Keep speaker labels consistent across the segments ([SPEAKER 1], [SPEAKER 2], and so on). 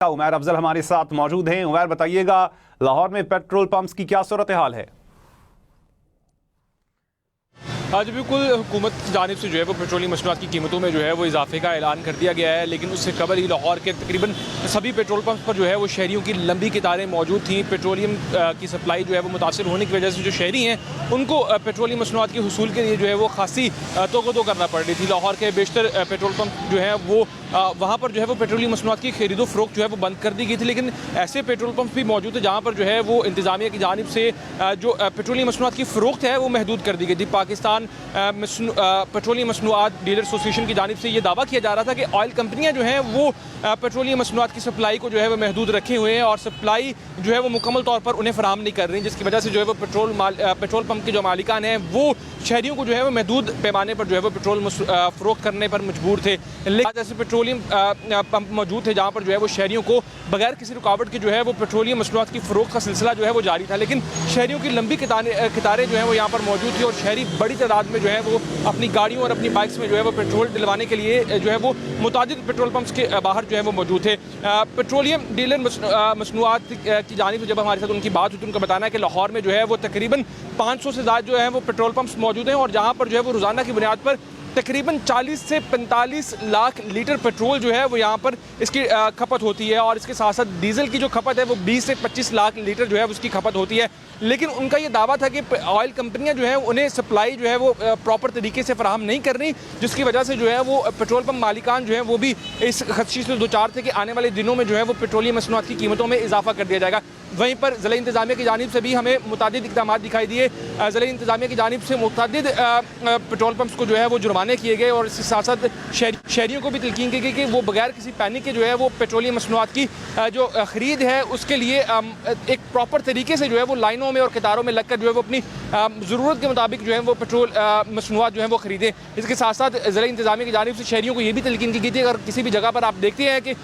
[SPEAKER 1] उमैर अफजल हमारे साथ मौजूद हैं। उमैर, बताइएगा लाहौर में पेट्रोल पंप्स की क्या सूरत हाल है?
[SPEAKER 2] आज बिल्कुल हुकूमत की जानिब से जो है वो पेट्रोलियम मसनूआत की कीमतों में जो है वो इजाफे का ऐलान कर दिया गया है, लेकिन उससे कबल ही लाहौर के तकरीबन सभी पेट्रोल पंप पर जो है वो शहरियों की लंबी कतारें मौजूद थीं। पेट्रोलियम की सप्लाई जो है वो मुतासर होने की वजह से जो शहरी हैं उनको पेट्रोलियम मसनूआत के हुसूल के लिए जो है वो खासी तोक़दो करना पड़ रही थी। लाहौर के बेशतर पेट्रोल पंप जो है वो वहाँ पर जो है वो पेट्रोलियम मसनूआत की खरीदो फरोख्त जो है वो बंद कर दी गई थी, लेकिन ऐसे पेट्रोल पंप भी मौजूद है जहाँ पर जो है वो इंतज़ामिया की जानिब से जो पेट्रोलियम मसनूआत की फ़रोख्त है वो महदूद कर दी गई थी। पाकिस्तान पेट्रोलियम मसनूआत डीलर एसोसिएशन की जानिब से ये दावा किया जा रहा था कि ऑयल कंपनियाँ जो हैं वो पेट्रोलियम मसनूआत की सप्लाई को जो है वो महदूद रखे हुए हैं और सप्लाई जो है वो मुकम्मल तौर पर उन्हें फराहम नहीं कर रही, जिसकी वजह से जो है वो पेट्रोल पंप के जो मालिकान हैं वो शहरियों को जो है वो महदूद पैमाने पर जो है वो पेट्रोल फ़रोख्त करने पर मजबूर थे। लेकिन ऐसे पेट्रोलियम पंप मौजूद थे जहाँ पर जो है वो शहरियों को बगैर किसी रुकावट के जो है वो पेट्रोलियम मसनूआत की फ़रोख्त का सिलसिला जो है वो जारी था, लेकिन शहरियों की लंबी कतारें जो हैं वो यहाँ पर मौजूद थी और शहरी बड़ी तादाद में जो है वो अपनी गाड़ियों और अपनी बाइक्स में जो है वो पेट्रोल डलवाने के लिए जो है वो मुतादिद पेट्रोल पंप्स के बाहर जो है वो मौजूद थे। पेट्रोलियम डीलर मसनूआत की जानिब से जब हमारे साथ उनकी बात हुई तो उनका बताना है कि लाहौर में जो है वो तकरीबन 500 से ज़्यादा जो है वो पेट्रोल पंप्स मौजूद हैं और जहाँ पर जो है वो रोज़ाना की बुनियाद पर तकरीबन 40 से 45 लाख लीटर पेट्रोल जो है वो यहाँ पर इसकी खपत होती है और इसके साथ साथ डीजल की जो खपत है वो 20 से 25 लाख लीटर जो है उसकी खपत होती है। लेकिन उनका ये दावा था कि ऑयल कंपनियां जो है उन्हें सप्लाई जो है वो प्रॉपर तरीके से फराहम नहीं कर रही, जिसकी वजह से जो है वो पेट्रोल पंप मालिकान जो है वो भी इस खदशे से दो चार थे कि आने वाले दिनों में जो है वो पेट्रोलियम मसनूआत की कीमतों में इजाफा कर दिया जाएगा। वहीं पर ज़िला इंतज़ामिया की जानिब से भी हमें मुतादिद इक़दाम दिखाई दिए। ज़िला इंतज़ामिया की जानिब से मुतादिद पेट्रोल पंप्स को जो है वो जुर्माने किए गए और इसके साथ साथ शहरियों को भी तलकीन की गई कि वो बगैर किसी पैनिक के जो है वो पेट्रोलियम मसनूआत की जो ख़रीद है उसके लिए एक प्रॉपर तरीके से जो है वो लाइनों में और कतारों में लगकर जो है वो अपनी ज़रूरत के मुताबिक जो है वो पेट्रोल मसनूआत जो है वो ख़रीदें। इसके साथ साथ ज़िला इंतज़ामिया की जानिब से शहरियों को ये भी तलकीन की गई थी अगर किसी भी जगह पर आप देखते हैं कि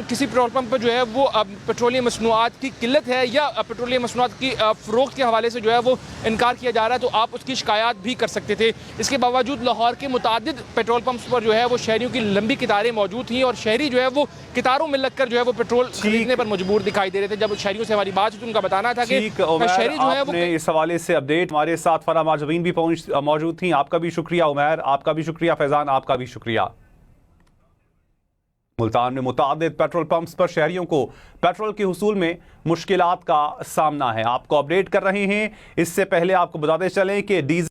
[SPEAKER 2] किसी पेट्रोल पंप पर जो है वो पेट्रोलियम मसनूआत की किल्लत है या पेट्रोलियम मसनूआत की फ़रोख्त के हवाले से जो है वो इनकार किया जा रहा है तो आप उसकी शिकायत भी कर सकते थे। इसके बावजूद लाहौर के मुतादिद पेट्रोल पंप्स पर जो है वो शहरियों की लंबी कतारें मौजूद थी और शहरी जो है वो कतारों में लगकर जो है वो पेट्रोल खरीदने पर मजबूर दिखाई दे रहे थे। जब शहरियों से हमारी बात हुई तो उनका बताना था कि शहरी जो है वो
[SPEAKER 1] इस हवाले से अपडेट हमारे साथ फराह माजवीन भी मौजूद थी। आपका भी शुक्रिया उमैर, आपका भी शुक्रिया फैजान, आपका भी शुक्रिया। मुल्तान में मुतादिद पेट्रोल पंप्स पर शहरियों को पेट्रोल के हुसूल में मुश्किलात का सामना है। आपको अपडेट कर रहे हैं। इससे पहले आपको बताते चलें कि डीजल